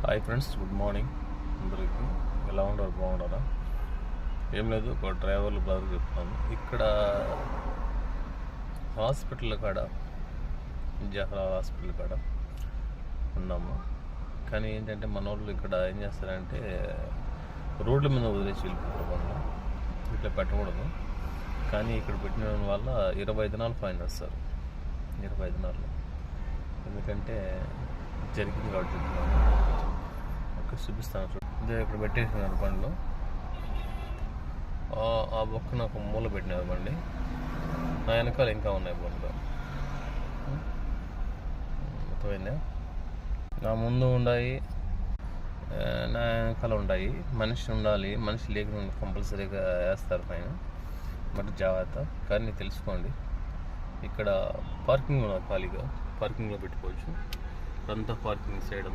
Hi friends, good morning అందరికీ. ఎలా ఉండరు, బాగుండారా? ఏం లేదు, ఒక డ్రైవర్లు బ్రదర్ చెప్తాను. ఇక్కడ హాస్పిటల్ కాడ, జహరా హాస్పిటల్ కాడ ఉన్నాము. కానీ ఏంటంటే మన వాళ్ళు ఇక్కడ ఏం చేస్తారంటే రోడ్ల మీద వదిలేసి వెళ్ళిపోతారు. బండ్లు ఇట్లా పెట్టకూడదు, కానీ ఇక్కడ పెట్టిన వల్ల 20 దినాలు ఫైన్ వేస్తారు. 20 దినాలు ఎందుకంటే జరిగింది కాబట్టి చూపిస్తాను. చూడండి, ఇక్కడ పెట్టేసినారు బండ్లు. ఆ పక్కన ఒక మూల పెట్టినారు బండి, నా వెనకాల ఇంకా ఉన్నాయి బండ్లు. అర్థమైందా? నా ముందు ఉన్నాయి, నా వెనకాల ఉన్నాయి. మనిషి ఉండాలి, మనిషి లేకుండా కంపల్సరీగా వేస్తారు పైన. మరి జాగ్రత్త. కానీ తెలుసుకోండి, ఇక్కడ పార్కింగ్ ఉన్నది, ఖాళీగా పార్కింగ్లో పెట్టుకోవచ్చు. అంతా పార్కింగ్ సైడ్